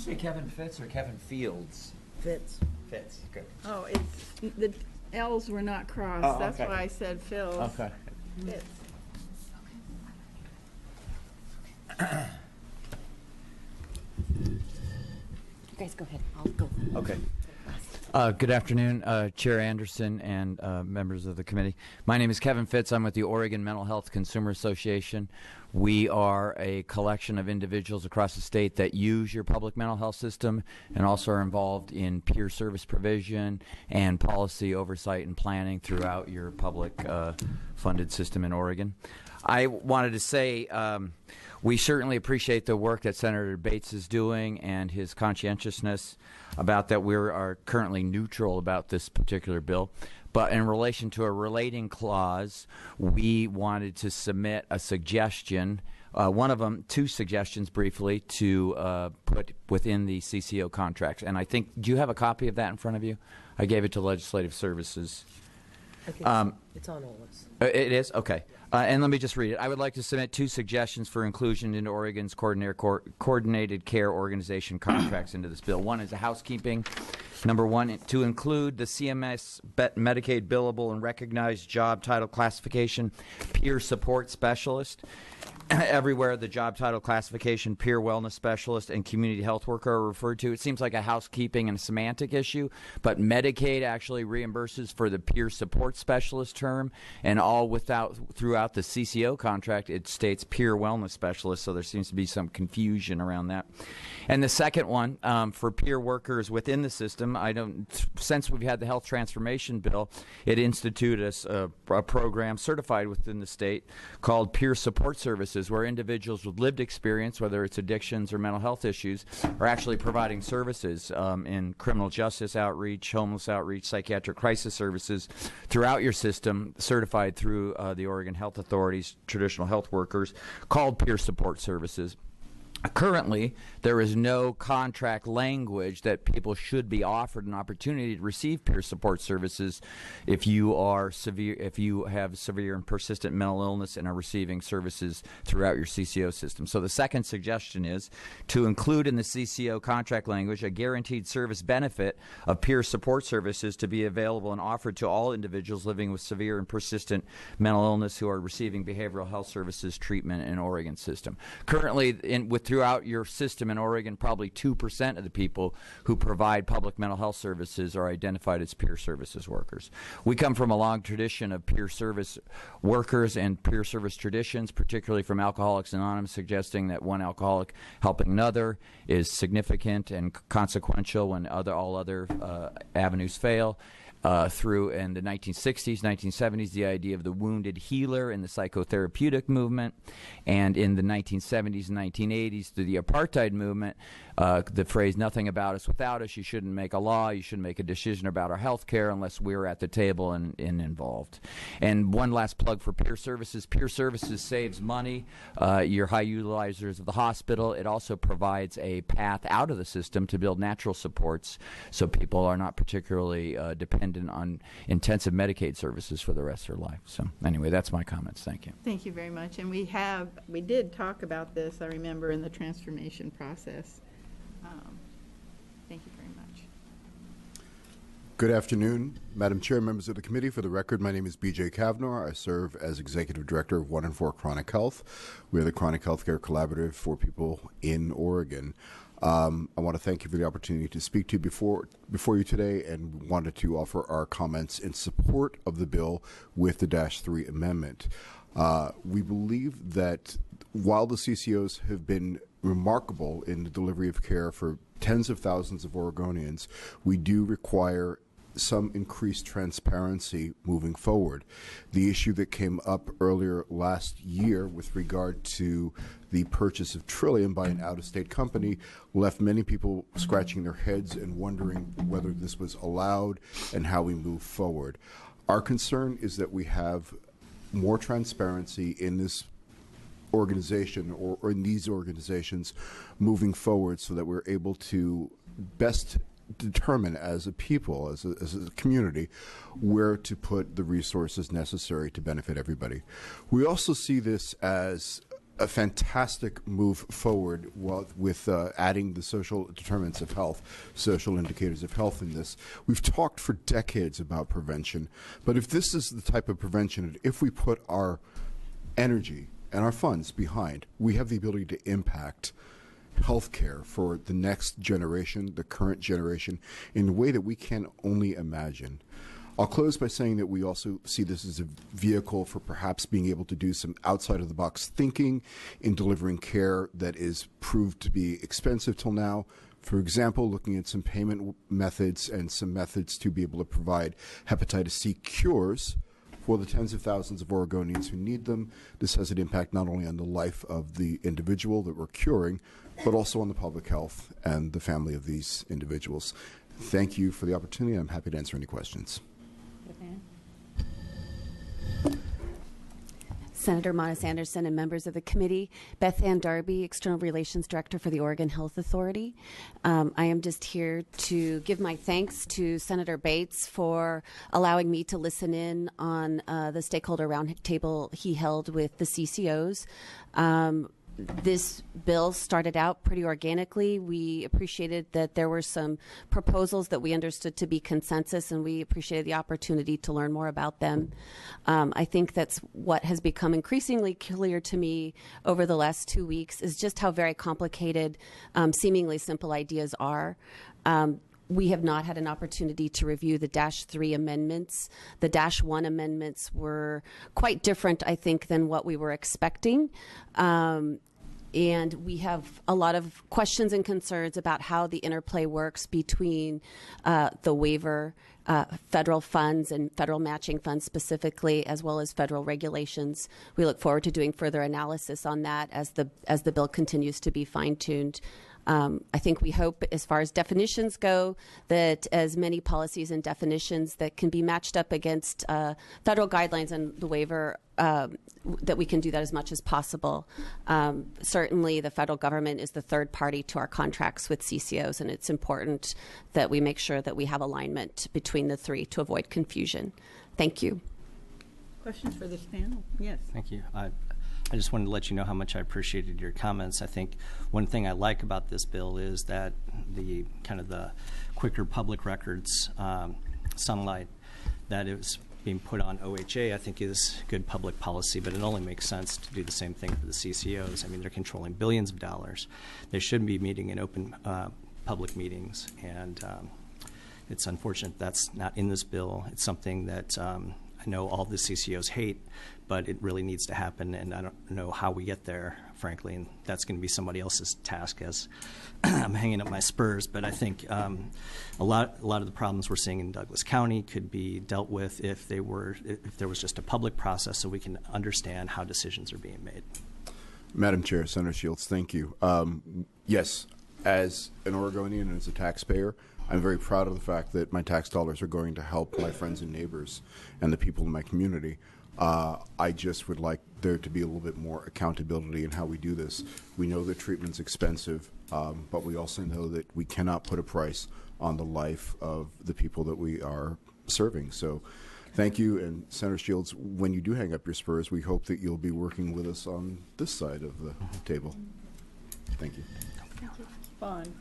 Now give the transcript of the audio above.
say Kevin Fitz or Kevin Fields? Fitz. Fitz, good. Oh, it's, the L's were not crossed. Oh, That's okay. why I said Phil's. Okay. Fitz. You guys go ahead. I'll go. Okay. Good afternoon, Chair Anderson and members of the committee. My name is Kevin Fitz. I'm with the Oregon Mental Health Consumer Association. We are a collection of individuals across the state that use your public mental health system and also are involved in peer service provision and policy oversight and planning throughout your public funded system in Oregon. I wanted to say we certainly appreciate the work that Senator Bates is doing and his conscientiousness about that. We are currently neutral about this particular bill. But in relation to a relating clause, we wanted to submit a suggestion, one of them, two suggestions briefly, to put within the CCO contracts. And I think, do you have a copy of that in front of you? I gave it to Legislative Services. Okay, it's on all of us. It is? Okay. And let me just read it. I would like to submit two suggestions for inclusion into Oregon's coordinated care organization contracts into this bill. One is a housekeeping. Number one, to include the CMS Medicaid billable and recognized job title classification peer support specialist. Everywhere the job title classification peer wellness specialist and community health worker are referred to. It seems like a housekeeping and a semantic issue, but Medicaid actually reimburses for the peer support specialist term, and throughout the CCO contract it states peer wellness specialist, so there seems to be some confusion around that. And the second one, for peer workers within the system, since we've had the health transformation bill, it instituted a program certified within the state called peer support services, where individuals with lived experience, whether it's addictions or mental health issues, are actually providing services in criminal justice outreach, homeless outreach, psychiatric crisis services throughout your system, certified through the Oregon Health Authority's traditional health workers, called peer support services. Currently, there is no contract language that people should be offered an opportunity to receive peer support services if you have severe and persistent mental illness and are receiving services throughout your CCO system. So the second suggestion is to include in the CCO contract language a guaranteed service benefit of peer support services to be available and offered to all individuals living with severe and persistent mental illness who are receiving behavioral health services treatment in Oregon system. Currently, throughout your system in Oregon, probably 2% of the people who provide public mental health services are identified as peer services workers. We come from a long tradition of peer service workers and peer service traditions, particularly from Alcoholics Anonymous, suggesting that one alcoholic helping another is significant and consequential when all other avenues fail. Through in the 1960s, 1970s, the idea of the wounded healer in the psychotherapeutic movement, and in the 1970s and 1980s through the apartheid movement, the phrase "nothing about us without us." You shouldn't make a law, you shouldn't make a decision about our health care unless we're at the table and involved. And one last plug for peer services. Peer services saves money. You're high utilizers of the hospital. It also provides a path out of the system to build natural supports so people are not particularly dependent on intensive Medicaid services for the rest of their life. So anyway, that's my comments. Thank you. Thank you very much. And we did talk about this, I remember, in the transformation process. Thank you very much. Good afternoon, Madam Chair, members of the committee. For the record, my name is B.J. Kavanaugh. I serve as Executive Director of 1 in 4 Chronic Health. We are the Chronic Healthcare Collaborative for people in Oregon. I want to thank you for the opportunity to speak to you before you today, and wanted to offer our comments in support of the bill with the -3 amendment. We believe that while the CCOs have been remarkable in the delivery of care for tens of thousands of Oregonians, we do require some increased transparency moving forward. The issue that came up earlier last year with regard to the purchase of Trillium by an out-of-state company left many people scratching their heads and wondering whether this was allowed and how we move forward. Our concern is that we have more transparency in this organization or in these organizations moving forward, so that we're able to best determine as a people, as a community, where to put the resources necessary to benefit everybody. We also see this as a fantastic move forward with adding the social determinants of health, social indicators of health in this. We've talked for decades about prevention, but if this is the type of prevention, if we put our energy and our funds behind, we have the ability to impact healthcare for the next generation, the current generation, in a way that we can only imagine. I'll close by saying that we also see this as a vehicle for perhaps being able to do some outside-of-the-box thinking in delivering care that is proved to be expensive till now. For example, looking at some payment methods and some methods to be able to provide hepatitis C cures for the tens of thousands of Oregonians who need them. This has an impact not only on the life of the individual that we're curing, but also on the public health and the family of these individuals. Thank you for the opportunity. I'm happy to answer any questions. Senator Monis Anderson and members of the committee, Beth Ann Darby, External Relations Director for the Oregon Health Authority. I am just here to give my thanks to Senator Bates for allowing me to listen in on the stakeholder roundtable he held with the CCOs. This bill started out pretty organically. We appreciated that there were some proposals that we understood to be consensus, and we appreciated the opportunity to learn more about them. I think that's what has become increasingly clear to me over the last 2 weeks is just how very complicated seemingly simple ideas are. We have not had an opportunity to review the -3 amendments. The -1 amendments were quite different, I think, than what we were expecting. And we have a lot of questions and concerns about how the interplay works between the waiver, federal funds and federal matching funds specifically, as well as federal regulations. We look forward to doing further analysis on that as the bill continues to be fine-tuned. I think we hope, as far as definitions go, that as many policies and definitions that can be matched up against federal guidelines and the waiver, that we can do that as much as possible. Certainly, the federal government is the third party to our contracts with CCOs, and it's important that we make sure that we have alignment between the three to avoid confusion. Thank you. Questions for this panel? Yes. Thank you. I just wanted to let you know how much I appreciated your comments. I think one thing I like about this bill is that the quicker public records sunlight that is being put on OHA, I think is good public policy, but it only makes sense to do the same thing for the CCOs. I mean, they're controlling billions of dollars. They shouldn't be meeting in open public meetings, and it's unfortunate that's not in this bill. It's something that I know all the CCOs hate, but it really needs to happen, and I don't know how we get there, frankly, and that's going to be somebody else's task as I'm hanging up my spurs. But I think a lot of the problems we're seeing in Douglas County could be dealt with if there was just a public process so we can understand how decisions are being made. Madam Chair, Senator Shields, thank you. Yes, as an Oregonian and as a taxpayer, I'm very proud of the fact that my tax dollars are going to help my friends and neighbors and the people in my community. I just would like there to be a little bit more accountability in how we do this. We know that treatment's expensive, but we also know that we cannot put a price on the life of the people that we are serving. So thank you. And Senator Shields, when you do hang up your spurs, we hope that you'll be working with us on this side of the table. Thank you. Bond.